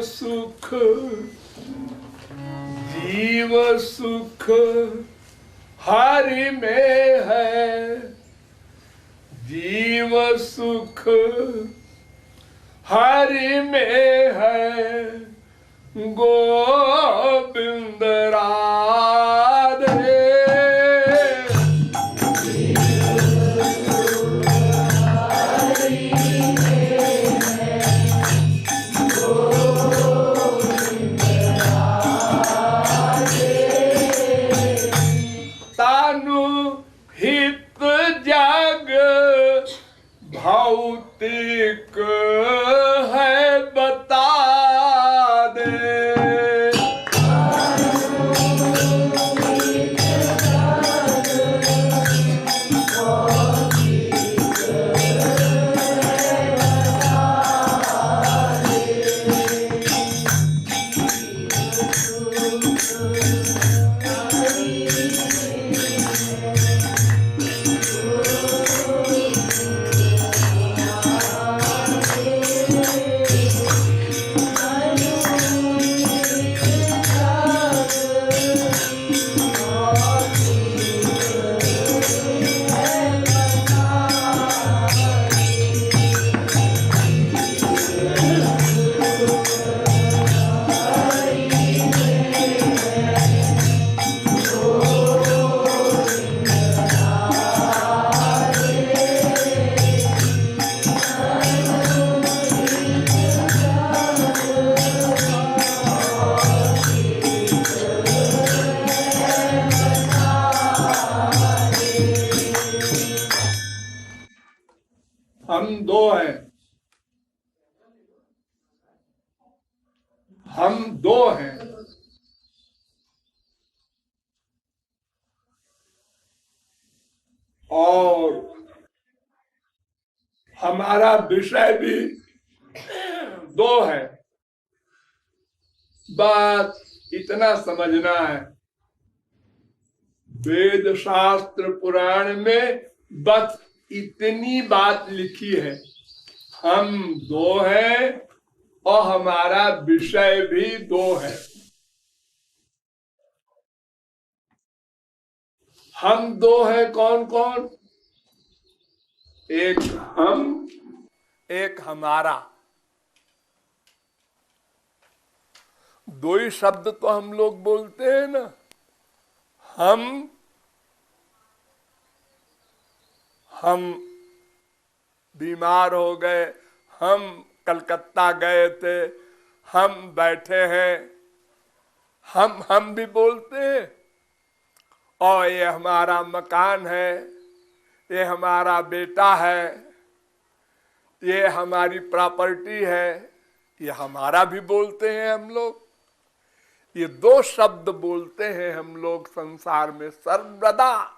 सुख जीव सुख हरि में है, जीव सुख हरि में है, गोविंद राधे। हित जग भौतिक है बता दे, हम दो हैं, हम दो हैं। और हमारा विषय भी दो है। बात इतना समझना है, वेद शास्त्र पुराण में बस इतनी बात लिखी है, हम दो हैं और हमारा विषय भी दो है। हम दो हैं, कौन कौन? एक हम, एक हमारा। दो ही शब्द तो हम लोग बोलते हैं ना, हम बीमार हो गए, हम कलकत्ता गए थे, हम बैठे हैं, हम भी बोलते हैं। और ये हमारा मकान है, ये हमारा बेटा है, ये हमारी प्रॉपर्टी है, ये हमारा भी बोलते हैं हम लोग। ये दो शब्द बोलते हैं हम लोग संसार में सर्वदा,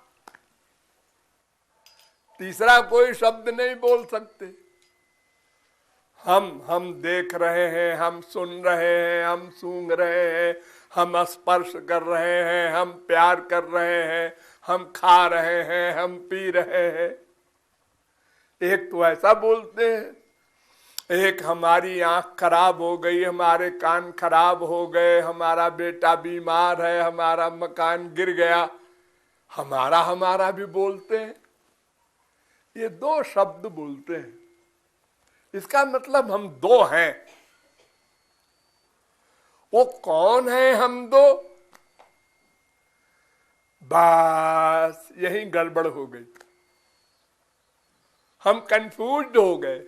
तीसरा कोई शब्द नहीं बोल सकते। हम देख रहे हैं, हम सुन रहे हैं, हम सूंघ रहे हैं, हम स्पर्श कर रहे हैं, हम प्यार कर रहे हैं, हम खा रहे हैं, हम पी रहे हैं। एक तो ऐसा बोलते हैं, एक हमारी आंख खराब हो गई, हमारे कान खराब हो गए, हमारा बेटा बीमार है, हमारा मकान गिर गया, हमारा भी बोलते हैं। ये दो शब्द बोलते हैं, इसका मतलब हम दो हैं। वो कौन है हम दो? बस यही गड़बड़ हो गई, हम कंफ्यूज हो गए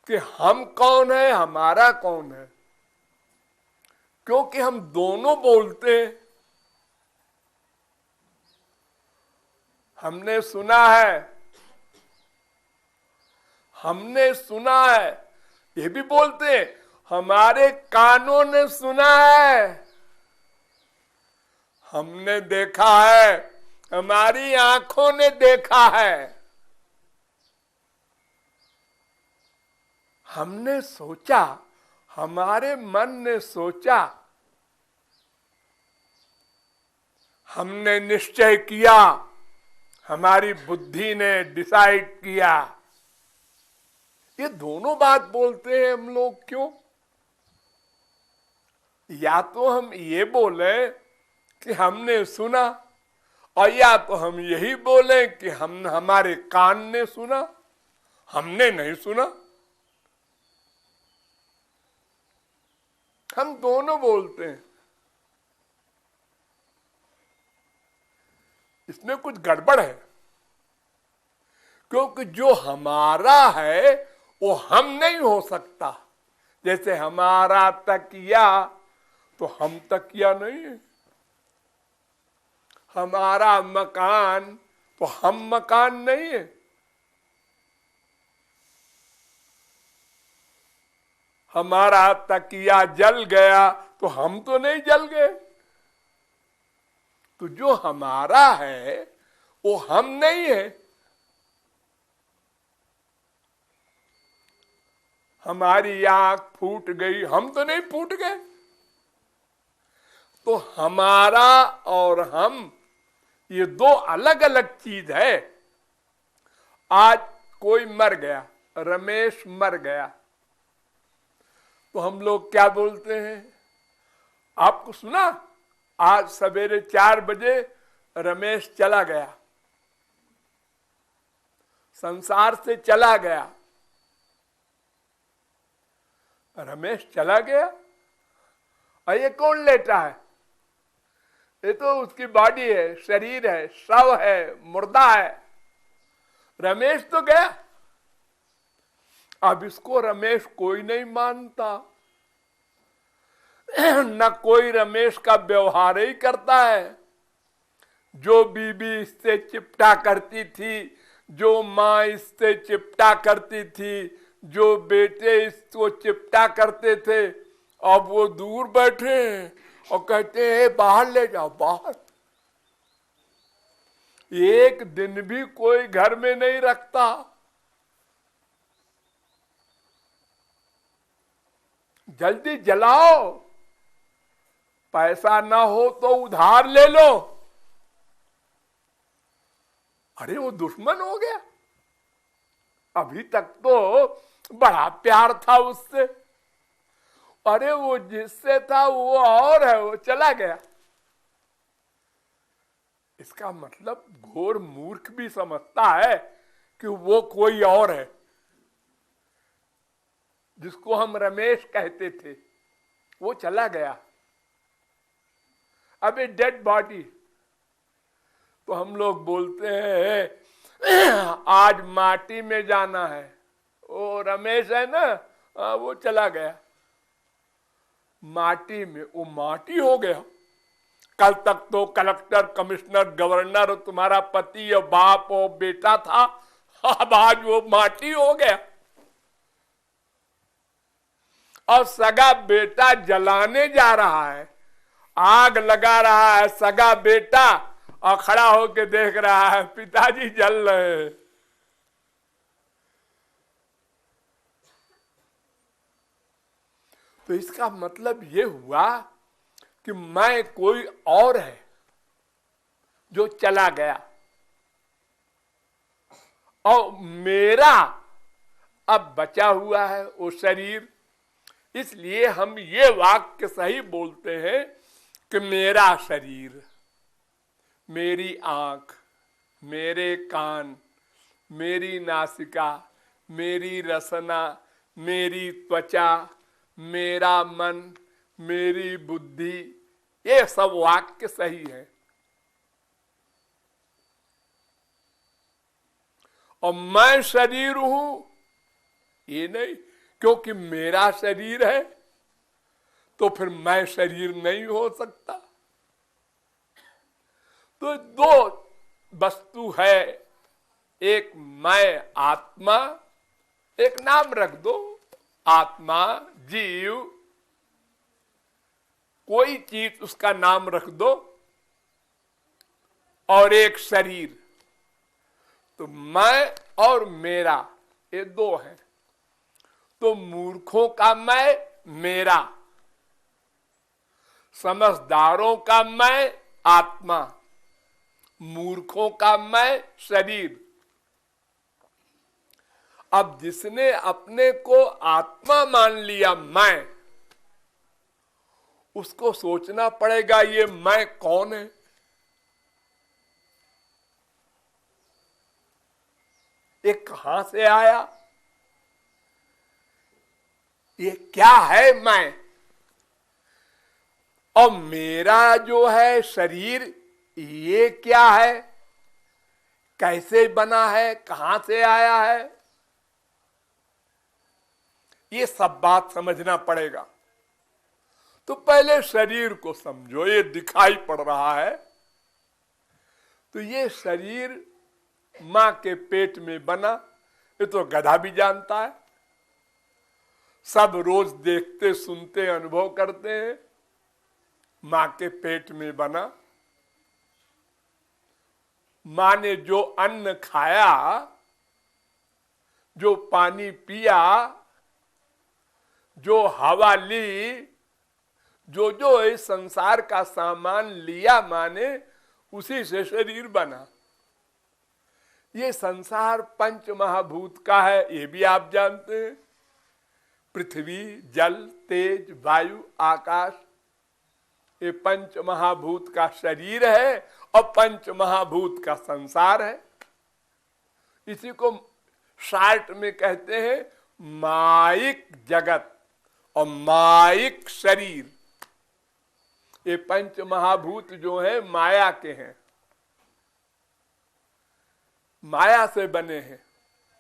कि हम कौन है, हमारा कौन है। क्योंकि हम दोनों बोलते हैं। हमने सुना है, ये भी बोलते हैं, हमारे कानों ने सुना है, हमने देखा है, हमारी आंखों ने देखा है, हमने सोचा, हमारे मन ने सोचा, हमने निश्चय किया, हमारी बुद्धि ने डिसाइड किया। ये दोनों बात बोलते हैं हम लोग क्यों? या तो हम ये बोले कि हमने सुना, और या तो हम यही बोले कि हमारे कान ने सुना, हमने नहीं सुना। हम दोनों बोलते हैं। इसमें कुछ गड़बड़ है, क्योंकि जो हमारा है वो हम नहीं हो सकता। जैसे हमारा तकिया, तो हम तकिया नहीं है। हमारा मकान, तो हम मकान नहीं है। हमारा तकिया जल गया, तो हम तो नहीं जल गए। तो जो हमारा है वो हम नहीं है। हमारी आंख फूट गई, हम तो नहीं फूट गए। तो हमारा और हम ये दो अलग अलग चीज है। आज कोई मर गया, रमेश मर गया, तो हम लोग क्या बोलते हैं? आपको सुना, आज सवेरे 4 बजे रमेश चला गया, संसार से चला गया। रमेश चला गया, और ये कौन लेटा है? ये तो उसकी बॉडी है, शरीर है, शव है, मुर्दा है। रमेश तो गया। अब इसको रमेश कोई नहीं मानता, न कोई रमेश का व्यवहार ही करता है। जो बीबी इससे चिपटा करती थी, जो माँ इससे चिपटा करती थी, जो बेटे इसको चिपटा करते थे, अब वो दूर बैठे और कहते हैं बाहर ले जाओ, बाहर। एक दिन भी कोई घर में नहीं रखता। जल्दी जलाओ, पैसा ना हो तो उधार ले लो। अरे वो दुश्मन हो गया। अभी तक तो बड़ा प्यार था उससे। अरे वो जिससे था वो और है, वो चला गया। इसका मतलब घोर मूर्ख भी समझता है कि वो कोई और है। जिसको हम रमेश कहते थे वो चला गया। अब ये डेड बॉडी, तो हम लोग बोलते हैं आज माटी में जाना है। वो रमेश है ना, वो चला गया माटी में। वो माटी हो गया। कल तक तो कलेक्टर, कमिश्नर, गवर्नर और तुम्हारा पति और बाप और बेटा था, अब आज वो माटी हो गया। और सगा बेटा जलाने जा रहा है, आग लगा रहा है सगा बेटा, और खड़ा होके देख रहा है पिताजी जल रहे हैं। तो इसका मतलब ये हुआ कि मैं कोई और है जो चला गया, और मेरा अब बचा हुआ है वो शरीर। इसलिए हम ये वाक्य सही बोलते हैं कि मेरा शरीर, मेरी आंख, मेरे कान, मेरी नासिका, मेरी रसना, मेरी त्वचा, मेरा मन, मेरी बुद्धि, ये सब वाक्य सही है। और मैं शरीर हूं ये नहीं, क्योंकि मेरा शरीर है तो फिर मैं शरीर नहीं हो सकता। तो दो वस्तु है, एक मैं आत्मा, एक नाम रख दो आत्मा, जीव, कोई चीज उसका नाम रख दो, और एक शरीर। तो मैं और मेरा ये दो हैं। तो मूर्खों का मैं मेरा, समझदारों का मैं आत्मा, मूर्खों का मैं शरीर। अब जिसने अपने को आत्मा मान लिया मैं, उसको सोचना पड़ेगा ये मैं कौन है। ये कहां से आया, ये क्या है मैं, और मेरा जो है शरीर ये क्या है, कैसे बना है, कहां से आया है, ये सब बात समझना पड़ेगा। तो पहले शरीर को समझो, ये दिखाई पड़ रहा है, तो ये शरीर मां के पेट में बना, ये तो गधा भी जानता है, सब रोज देखते सुनते अनुभव करते हैं। मां के पेट में बना, मां ने जो अन्न खाया, जो पानी पिया, जो हवा ली, जो जो इस संसार का सामान लिया मां ने, उसी से शरीर बना। ये संसार पंच महाभूत का है, ये भी आप जानते हैं। पृथ्वी, जल, तेज, वायु, आकाश, ये पंच महाभूत का शरीर है और पंच महाभूत का संसार है। इसी को शार्ट में कहते हैं माइक जगत और माइक शरीर। ये पंच महाभूत जो है माया के हैं, माया से बने हैं,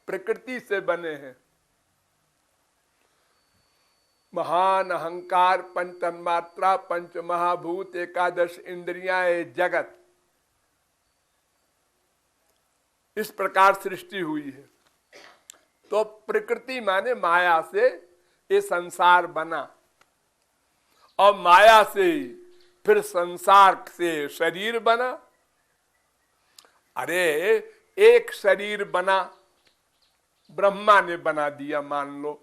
प्रकृति से बने हैं। महान अहंकार, पंच तन्मात्रा, पंच महाभूत, एकादश इंद्रियां, जगत, इस प्रकार सृष्टि हुई है। तो प्रकृति माने माया से ये संसार बना, और माया से फिर संसार से शरीर बना। अरे एक शरीर बना, ब्रह्मा ने बना दिया मान लो,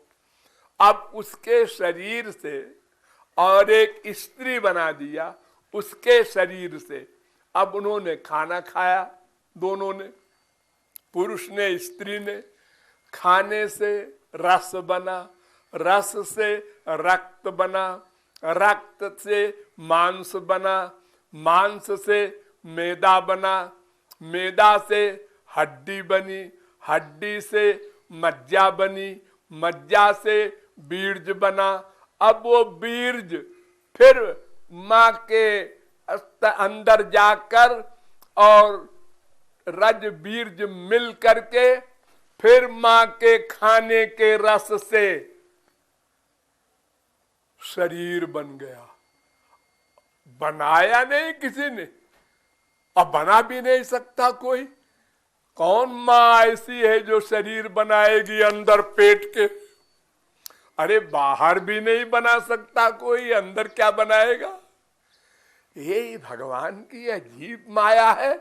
अब उसके शरीर से और एक स्त्री बना दिया, उसके शरीर से अब उन्होंने खाना खाया, दोनों ने, पुरुष ने स्त्री ने। खाने से रस बना, रस से रक्त बना, रक्त से मांस बना, मांस से मैदा बना, मैदा से हड्डी बनी, हड्डी से मज्जा बनी, मज्जा से बीर्ज बना। अब वो बीर्ज फिर मां के अंदर जाकर और रज बीर्ज मिल करके फिर मां के खाने के रस से शरीर बन गया। बनाया नहीं किसी ने, अब बना भी नहीं सकता कोई। कौन मां ऐसी है जो शरीर बनाएगी अंदर पेट के? अरे बाहर भी नहीं बना सकता कोई, अंदर क्या बनाएगा? ये भगवान की अजीब माया है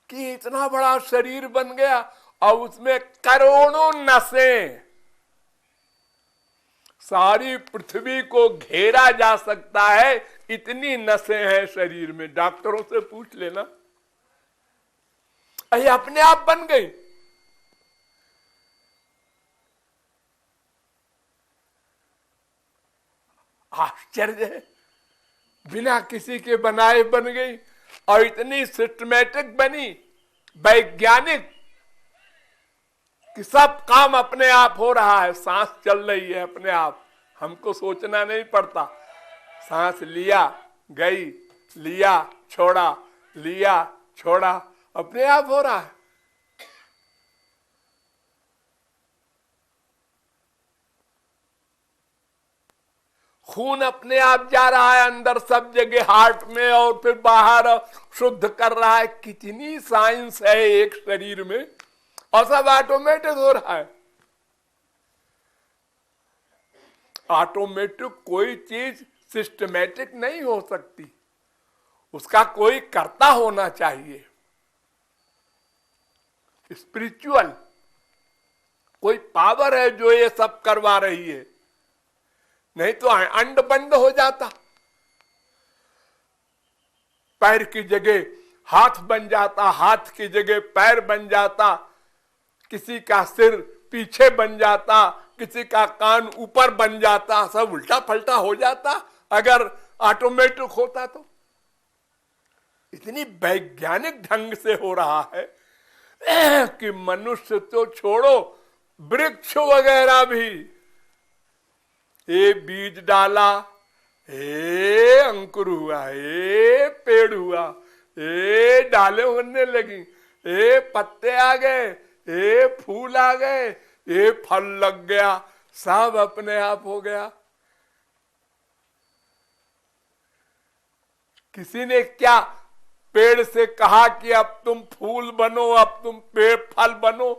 कि इतना बड़ा शरीर बन गया और उसमें करोड़ों नसें, सारी पृथ्वी को घेरा जा सकता है, इतनी नसें हैं शरीर में। डॉक्टरों से पूछ लेना, ये अपने आप बन गई। आश्चर्य है, बिना किसी के बनाए बन गई और इतनी सिस्टमैटिक बनी, वैज्ञानिक, कि सब काम अपने आप हो रहा है। सांस चल रही है अपने आप, हमको सोचना नहीं पड़ता। सांस लिया गई, लिया छोड़ा, लिया छोड़ा, अपने आप हो रहा है। खून अपने आप जा रहा है अंदर सब जगह, हार्ट में, और फिर बाहर शुद्ध कर रहा है। कितनी साइंस है एक शरीर में, और सब ऑटोमेटिक हो रहा है। ऑटोमेटिक कोई चीज सिस्टमैटिक नहीं हो सकती, उसका कोई कर्ता होना चाहिए। स्पिरिचुअल कोई पावर है जो ये सब करवा रही है, नहीं तो अंड बंद हो जाता। पैर की जगह हाथ बन जाता, हाथ की जगह पैर बन जाता, किसी का सिर पीछे बन जाता, किसी का कान ऊपर बन जाता, सब उल्टा पलटा हो जाता अगर ऑटोमेटिक होता तो। इतनी वैज्ञानिक ढंग से हो रहा है कि मनुष्य तो छोड़ो, वृक्ष वगैरह भी, ये बीज डाला, ए अंकुर हुआ, ए पेड़ हुआ, ए डाले होने लगी, ए पत्ते आ गए, ए फूल आ गए, ए फल लग गया, सब अपने आप हो गया। किसी ने क्या पेड़ से कहा कि अब तुम फूल बनो, अब तुम पेड़ फल बनो?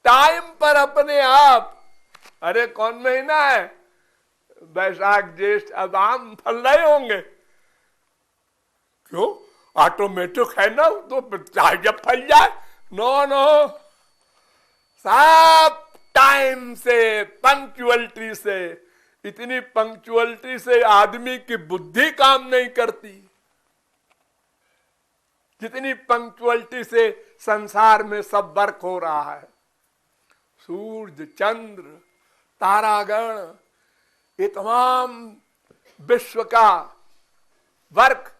टाइम पर अपने आप। अरे कौन महीना है? बैसाख ज्येष्ठ, अब आम फल रहे होंगे। क्यों? ऑटोमेटिक है ना, तो चाहे जब फल जाए। नो नो, सब टाइम से, पंक्चुअलिटी से। इतनी पंक्चुअलिटी से आदमी की बुद्धि काम नहीं करती, जितनी पंक्चुअलिटी से संसार में सब वर्क हो रहा है। सूर्य, चंद्र, तारागण, ये तमाम विश्व का वर्क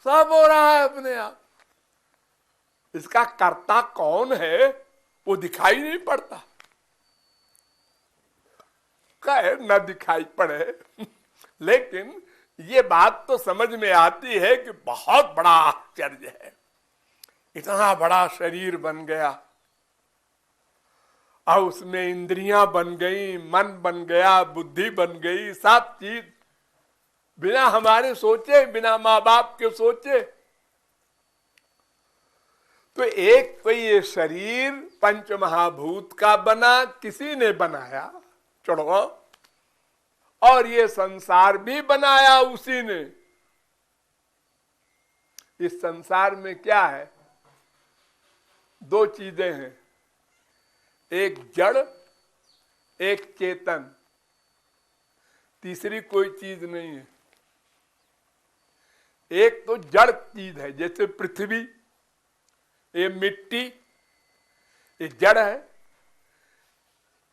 सब हो रहा है अपने आप। इसका कर्ता कौन है वो दिखाई नहीं पड़ता। कहे न दिखाई पड़े लेकिन ये बात तो समझ में आती है कि बहुत बड़ा आश्चर्य है। इतना बड़ा शरीर बन गया और उसमें इंद्रियां बन गई, मन बन गया, बुद्धि बन गई, सब चीज बिना हमारे सोचे, बिना माँ बाप के सोचे। तो एक तो ये शरीर पंच महाभूत का बना, किसी ने बनाया, चढ़ो, और ये संसार भी बनाया उसी ने। इस संसार में क्या है? दो चीजें हैं, एक जड़, एक चेतन, तीसरी कोई चीज नहीं है। एक तो जड़ चीज है, जैसे पृथ्वी, ये मिट्टी, ये जड़ है,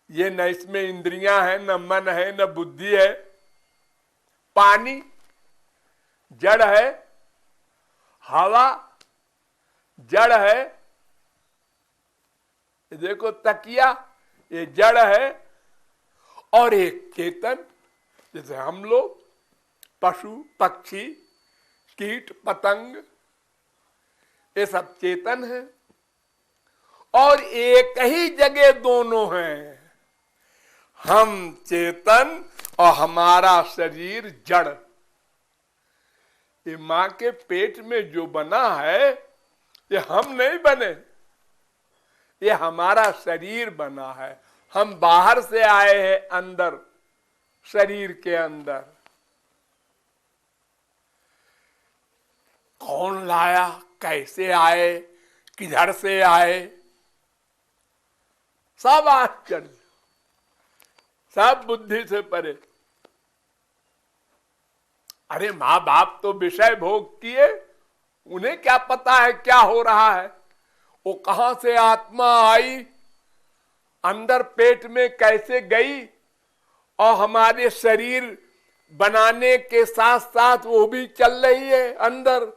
ये न इसमें इंद्रियां हैं, न मन है, न बुद्धि है। पानी जड़ है, हवा जड़ है, देखो तकिया, ये जड़ है। और एक चेतन, जैसे हम लोग, पशु पक्षी कीट पतंग, ये सब चेतन है। और एक ही जगह दोनों हैं, हम चेतन और हमारा शरीर जड़। ये मां के पेट में जो बना है ये हम नहीं बने, ये हमारा शरीर बना है। हम बाहर से आए हैं अंदर, शरीर के अंदर। कौन लाया, कैसे आए, किधर से आए, सब आश्चर्य, सब बुद्धि से परे। अरे माँ बाप तो विषय भोग किए, उन्हें क्या पता है क्या हो रहा है। वो कहां से आत्मा आई, अंदर पेट में कैसे गई, और हमारे शरीर बनाने के साथ साथ वो भी चल रही है अंदर।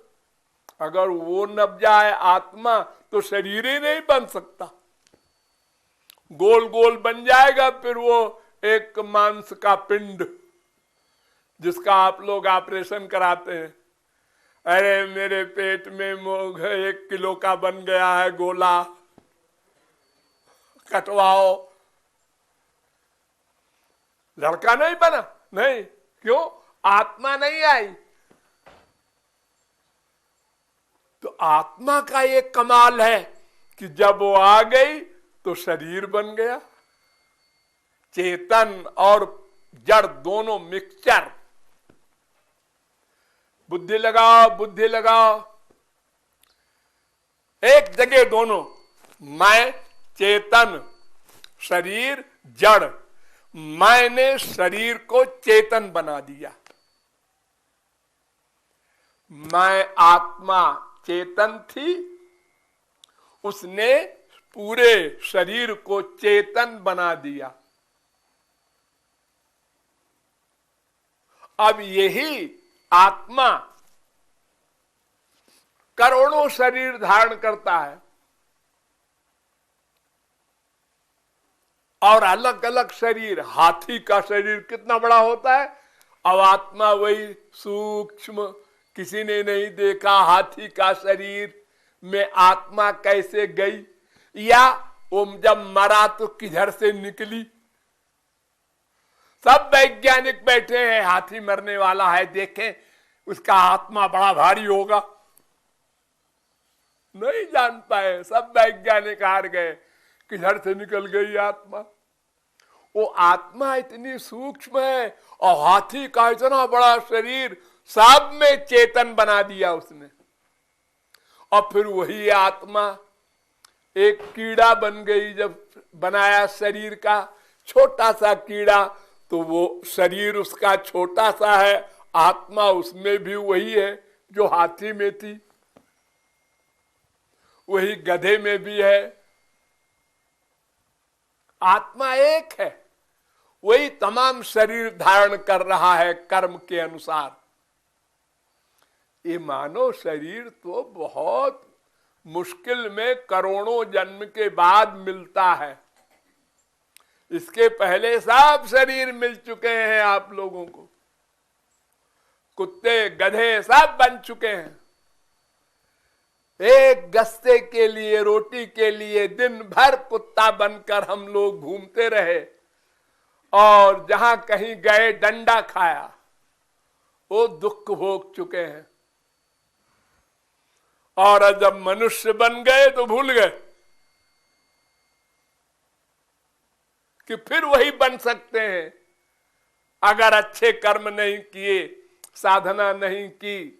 अगर वो न जाए आत्मा तो शरीर ही नहीं बन सकता, गोल गोल बन जाएगा फिर वो एक मांस का पिंड, जिसका आप लोग ऑपरेशन कराते हैं। अरे मेरे पेट में मोघ 1 किलो का बन गया है गोला, कटवाओ। लड़का नहीं बना, नहीं, क्यों? आत्मा नहीं आई। तो आत्मा का ये कमाल है कि जब वो आ गई तो शरीर बन गया। चेतन और जड़ दोनों मिक्सचर। बुद्धि लगाओ, बुद्धि लगाओ, एक जगह दोनों, मैं चेतन, शरीर जड़। मैंने शरीर को चेतन बना दिया। मैं आत्मा चेतन थी, उसने पूरे शरीर को चेतन बना दिया। अब यही आत्मा करोड़ों शरीर धारण करता है और अलग अलग शरीर। हाथी का शरीर कितना बड़ा होता है, अब आत्मा वही सूक्ष्म, किसी ने नहीं देखा हाथी का शरीर में आत्मा कैसे गई, या वो जब मरा तो किधर से निकली। सब वैज्ञानिक बैठे हैं, हाथी मरने वाला है, देखें उसका आत्मा बड़ा भारी होगा, नहीं जान पाए। सब वैज्ञानिक हार गए, किधर से निकल गई आत्मा। वो आत्मा इतनी सूक्ष्म है और हाथी का इतना बड़ा शरीर, सब में चेतन बना दिया उसने। और फिर वही आत्मा एक कीड़ा बन गई, जब बनाया शरीर का छोटा सा कीड़ा, तो वो शरीर उसका छोटा सा है, आत्मा उसमें भी वही है जो हाथी में थी, वही गधे में भी है। आत्मा एक है, वही तमाम शरीर धारण कर रहा है कर्म के अनुसार। ये मानव शरीर तो बहुत मुश्किल में करोड़ों जन्म के बाद मिलता है। इसके पहले सब शरीर मिल चुके हैं आप लोगों को, कुत्ते गधे सब बन चुके हैं। एक गस्ते के लिए, रोटी के लिए दिन भर कुत्ता बनकर हम लोग घूमते रहे और जहां कहीं गए डंडा खाया, वो दुख भोग चुके हैं। और जब मनुष्य बन गए तो भूल गए कि फिर वही बन सकते हैं अगर अच्छे कर्म नहीं किए, साधना नहीं की।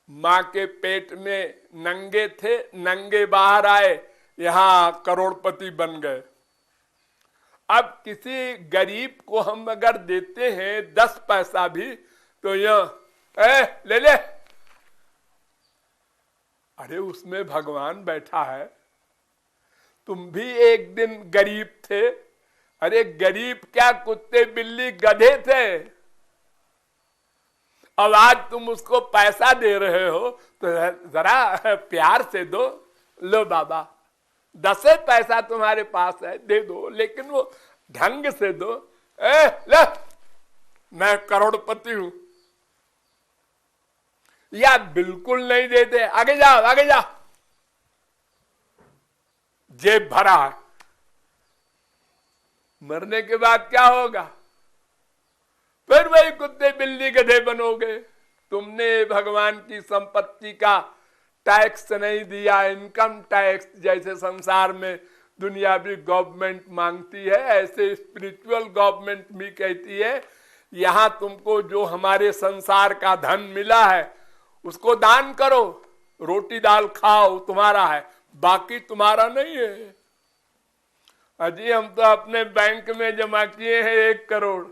मां के पेट में नंगे थे, नंगे बाहर आए, यहां करोड़पति बन गए। अब किसी गरीब को हम अगर देते हैं 10 पैसा भी, तो यह ले ले, अरे उसमें भगवान बैठा है। तुम भी एक दिन गरीब थे, अरे गरीब क्या, कुत्ते बिल्ली गधे थे। अब आज तुम उसको पैसा दे रहे हो तो जरा प्यार से दो। लो बाबा, 10 पैसा तुम्हारे पास है, दे दो, लेकिन वो ढंग से दो। ले, मैं करोड़पति हूं। या बिल्कुल नहीं देते, आगे जाओ आगे जाओ, जेब भरा है। मरने के बाद क्या होगा? फिर वही कुत्ते बिल्ली गधे बनोगे। तुमने भगवान की संपत्ति का टैक्स नहीं दिया, इनकम टैक्स जैसे संसार में दुनियावी गवर्नमेंट मांगती है, ऐसे स्पिरिचुअल गवर्नमेंट भी कहती है यहां तुमको जो हमारे संसार का धन मिला है उसको दान करो, रोटी दाल खाओ, तुम्हारा है, बाकी तुम्हारा नहीं है। अजी हम तो अपने बैंक में जमा किए हैं 1 करोड़,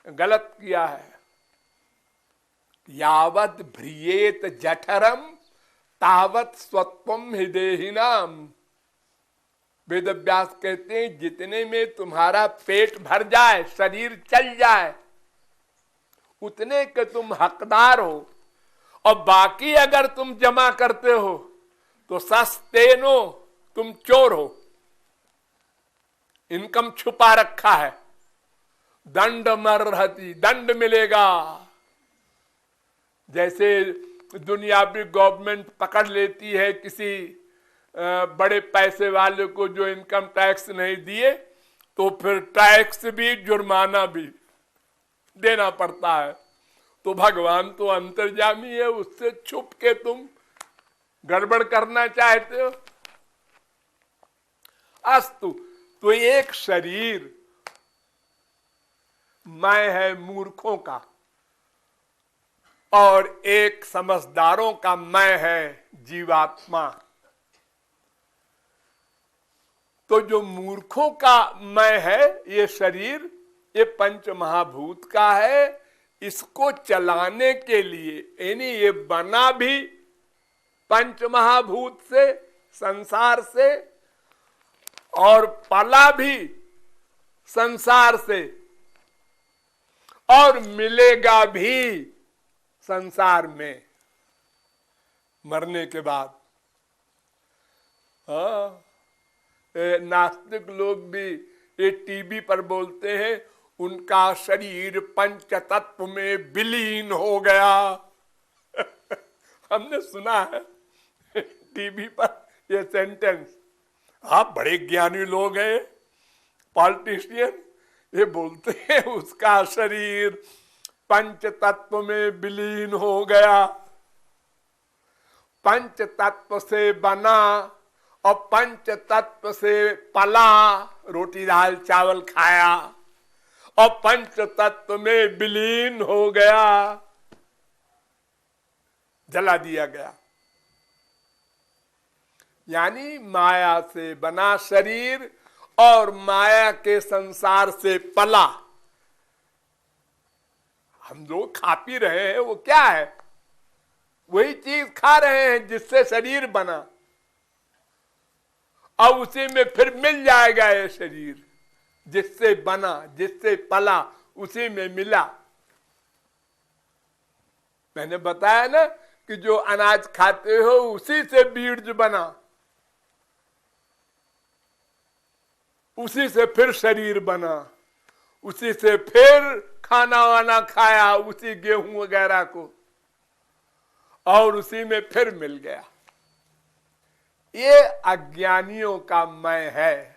गलत किया है। यावत भ्रियेत जठरम तावत स्वत्वम हृदयहीनाम। वेद व्यास कहते हैं जितने में तुम्हारा पेट भर जाए, शरीर चल जाए, उतने के तुम हकदार हो, और बाकी अगर तुम जमा करते हो तो सस्तेनो, तुम चोर हो, इनकम छुपा रखा है। दंड मरहती, दंड मिलेगा। जैसे दुनियावी गवर्नमेंट पकड़ लेती है किसी बड़े पैसे वाले को जो इनकम टैक्स नहीं दिए, तो फिर टैक्स भी जुर्माना भी देना पड़ता है। तो भगवान तो अंतर्यामी है, उससे छुप के तुम गड़बड़ करना चाहते हो। अस्तु, तो एक शरीर मैं है मूर्खों का और एक समझदारों का मैं है जीवात्मा। तो जो मूर्खों का मैं है ये शरीर, ये पंच महाभूत का है। इसको चलाने के लिए, यानी ये बना भी पंच महाभूत से, संसार से, और पला भी संसार से, और मिलेगा भी संसार में मरने के बाद। हाँ, नास्तिक लोग भी ये टीवी पर बोलते हैं उनका शरीर पंच तत्व में विलीन हो गया। हमने सुना है टीवी पर ये सेंटेंस। आप बड़े ज्ञानी लोग हैं, पॉलिटिशियन, ये बोलते हैं उसका शरीर पंच तत्व में विलीन हो गया। पंच तत्व से बना और पंच तत्व से पला, रोटी दाल चावल खाया और पंच तत्व में विलीन हो गया, जला दिया गया। यानी माया से बना शरीर और माया के संसार से पला। हम जो खा पी रहे हैं वो क्या है? वही चीज खा रहे हैं जिससे शरीर बना, और उसी में फिर मिल जाएगा ये शरीर जिससे बना, जिससे पला, उसी में मिला। मैंने बताया ना कि जो अनाज खाते हो उसी से बीज बना, उसी से फिर शरीर बना, उसी से फिर खाना वाना खाया, उसी गेहूं वगैरह को, और उसी में फिर मिल गया। ये अज्ञानियों का मैं है।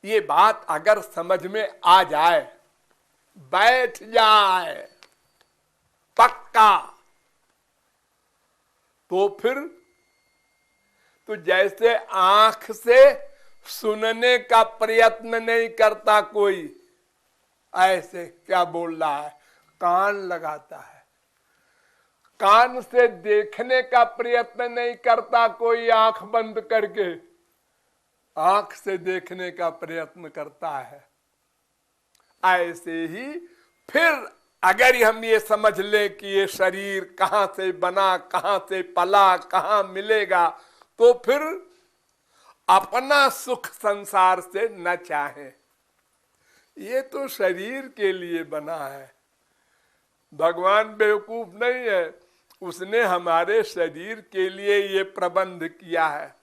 ये बात अगर समझ में आ जाए, बैठ जाए पक्का, तो फिर तो जैसे आंख से सुनने का प्रयत्न नहीं करता कोई, ऐसे क्या बोल रहा है, कान लगाता है। कान से देखने का प्रयत्न नहीं करता कोई आंख बंद करके, आंख से देखने का प्रयत्न करता है। ऐसे ही फिर अगर हम ये समझ ले कि ये शरीर कहां से बना, कहां से पला, कहां मिलेगा, तो फिर अपना सुख संसार से न चाहे। ये तो शरीर के लिए बना है। भगवान बेवकूफ नहीं है, उसने हमारे शरीर के लिए ये प्रबंध किया है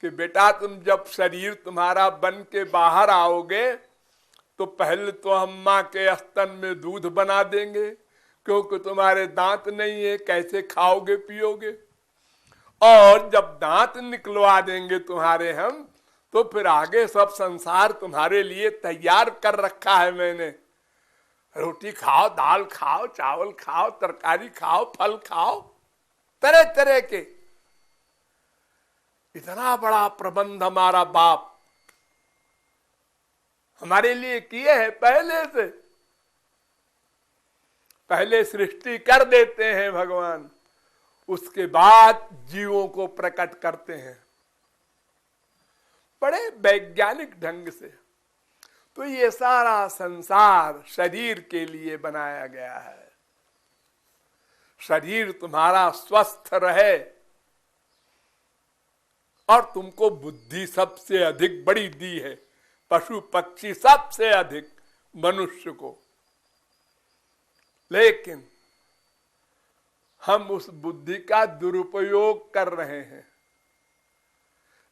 कि बेटा तुम जब शरीर तुम्हारा बन के बाहर आओगे तो पहले तो हम माँ के स्तन में दूध बना देंगे, क्योंकि तुम्हारे दांत नहीं है, कैसे खाओगे पियोगे। और जब दांत निकलवा देंगे तुम्हारे हम, तो फिर आगे सब संसार तुम्हारे लिए तैयार कर रखा है मैंने। रोटी खाओ, दाल खाओ, चावल खाओ, तरकारी खाओ, फल खाओ, तरह तरह के। इतना बड़ा प्रबंध हमारा बाप हमारे लिए किए हैं पहले से। पहले सृष्टि कर देते हैं भगवान, उसके बाद जीवों को प्रकट करते हैं बड़े वैज्ञानिक ढंग से। तो ये सारा संसार शरीर के लिए बनाया गया है। शरीर तुम्हारा स्वस्थ रहे, और तुमको बुद्धि सबसे अधिक बड़ी दी है, पशु पक्षी सबसे अधिक मनुष्य को। लेकिन हम उस बुद्धि का दुरुपयोग कर रहे हैं,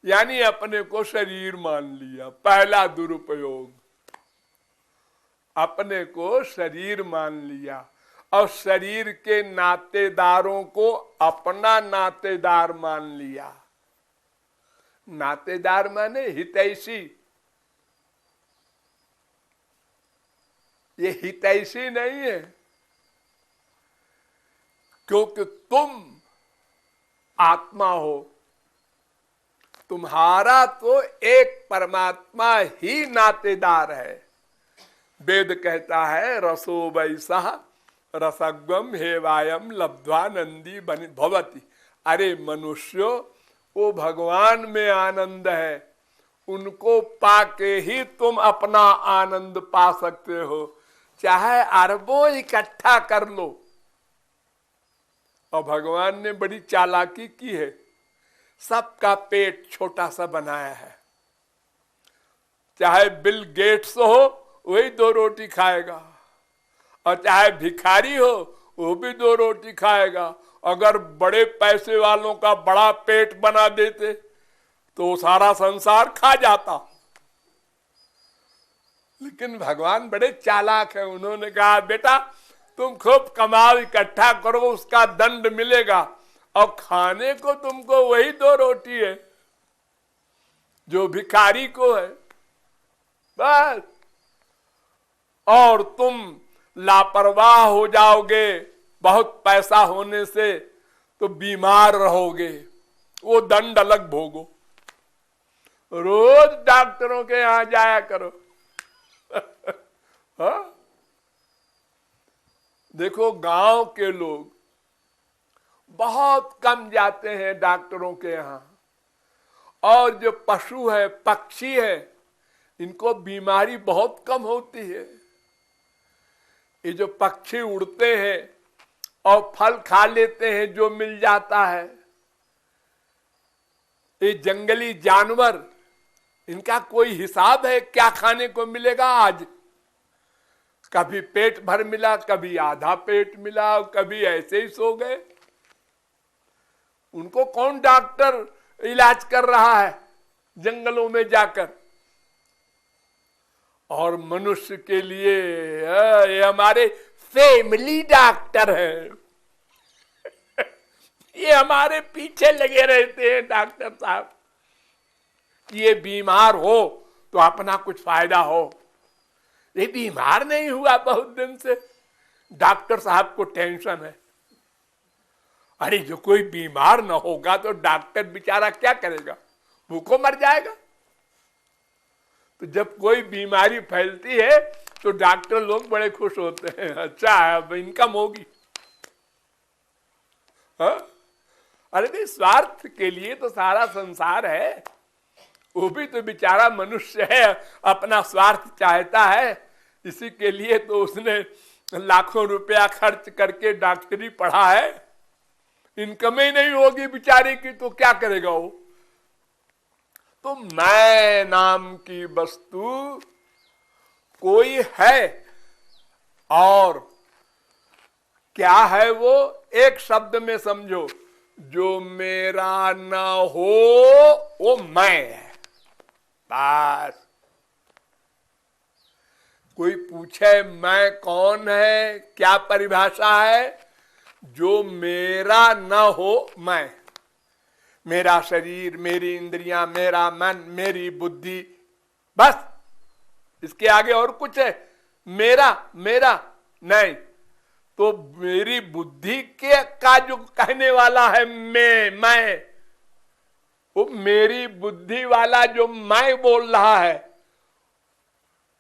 यानी अपने को शरीर मान लिया। पहला दुरुपयोग, अपने को शरीर मान लिया और शरीर के नातेदारों को अपना नातेदार मान लिया। नातेदार माने हितैषी। ये हितैषी नहीं है, क्योंकि तुम आत्मा हो। तुम्हारा तो एक परमात्मा ही नातेदार है। वेद कहता है रसो वैसा रसग्वम हेवायम लब्ध्वा नंदी भवति। अरे मनुष्यो, वो भगवान में आनंद है, उनको पाके ही तुम अपना आनंद पा सकते हो। चाहे अरबों इकट्ठा कर लो और भगवान ने बड़ी चालाकी की है, सबका पेट छोटा सा बनाया है। चाहे बिल गेट्स हो वही 2 रोटी खाएगा, और चाहे भिखारी हो वो भी 2 रोटी खाएगा। अगर बड़े पैसे वालों का बड़ा पेट बना देते तो सारा संसार खा जाता। लेकिन भगवान बड़े चालाक है, उन्होंने कहा बेटा तुम खूब कमाओ, इकट्ठा करो, उसका दंड मिलेगा, और खाने को तुमको वही 2 रोटी है जो भिखारी को है, बस। और तुम लापरवाह हो जाओगे बहुत पैसा होने से तो बीमार रहोगे, वो दंड अलग भोगो। रोज डॉक्टरों के यहां जाया करो। हाँ? देखो गांव के लोग बहुत कम जाते हैं डॉक्टरों के यहां, और जो पशु है, पक्षी है, इनको बीमारी बहुत कम होती है। ये जो पक्षी उड़ते हैं और फल खा लेते हैं जो मिल जाता है, ये जंगली जानवर, इनका कोई हिसाब है क्या खाने को मिलेगा आज? कभी पेट भर मिला, कभी आधा पेट मिला, कभी ऐसे ही सो गए। उनको कौन डॉक्टर इलाज कर रहा है जंगलों में जाकर? और मनुष्य के लिए ये हमारे फैमिली डॉक्टर है। ये हमारे पीछे लगे रहते हैं डॉक्टर साहब कि ये बीमार हो तो अपना कुछ फायदा हो। ये बीमार नहीं हुआ बहुत दिन से, डॉक्टर साहब को टेंशन है। अरे जो कोई बीमार न होगा तो डॉक्टर बेचारा क्या करेगा, भूखों मर जाएगा। तो जब कोई बीमारी फैलती है तो डॉक्टर लोग बड़े खुश होते हैं, अच्छा है अब इनकम होगी। हाँ? अरे भाई स्वार्थ के लिए तो सारा संसार है, वो भी तो बेचारा मनुष्य है, अपना स्वार्थ चाहता है, इसी के लिए तो उसने लाखों रुपया खर्च करके डॉक्टरी पढ़ा है। इनकम ही नहीं होगी बेचारे की तो क्या करेगा वो? तो मैं नाम की वस्तु कोई है, और क्या है वो? एक शब्द में समझो, जो मेरा न हो वो मैं है, बस। कोई पूछे मैं कौन है, क्या परिभाषा है? जो मेरा न हो मैं, मेरा शरीर, मेरी इंद्रियां, मेरा मन, मेरी बुद्धि, बस। इसके आगे और कुछ है? मेरा मेरा नहीं। तो मेरी बुद्धि के का जो कहने वाला है मैं, वो मेरी बुद्धि वाला जो मैं बोल रहा है,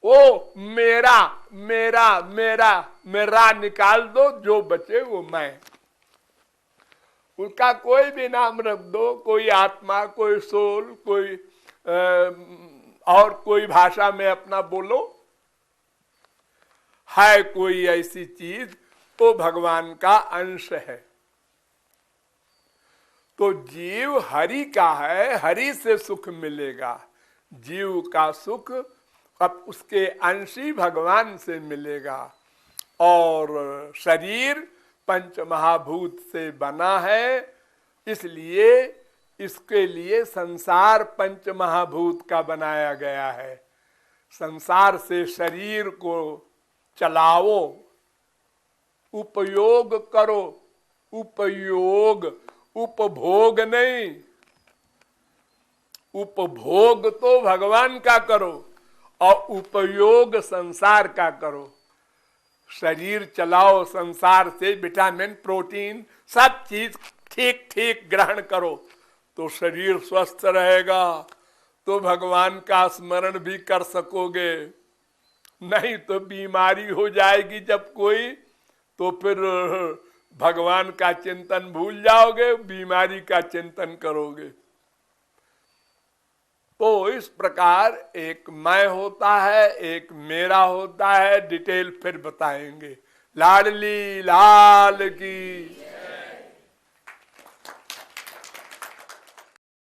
वो मेरा मेरा मेरा मेरा निकाल दो, जो बचे वो मैं। उसका कोई भी नाम रख दो, कोई आत्मा, कोई सोल, कोई और कोई भाषा में अपना बोलो, है कोई ऐसी चीज तो भगवान का अंश है। तो जीव हरि का है, हरि से सुख मिलेगा। जीव का सुख अब उसके अंशी भगवान से मिलेगा। और शरीर पंच महाभूत से बना है, इसलिए इसके लिए संसार पंच महाभूत का बनाया गया है। संसार से शरीर को चलाओ, उपयोग करो। उपयोग, उपभोग नहीं। उपभोग तो भगवान का करो और उपयोग संसार का करो। शरीर चलाओ, संसार से विटामिन, प्रोटीन, सब चीज ठीक ठीक ग्रहण करो तो शरीर स्वस्थ रहेगा, तो भगवान का स्मरण भी कर सकोगे। नहीं तो बीमारी हो जाएगी जब कोई, तो फिर भगवान का चिंतन भूल जाओगे, बीमारी का चिंतन करोगे। तो इस प्रकार एक मैं होता है, एक मेरा होता है, डिटेल फिर बताएंगे। लाडली लाल की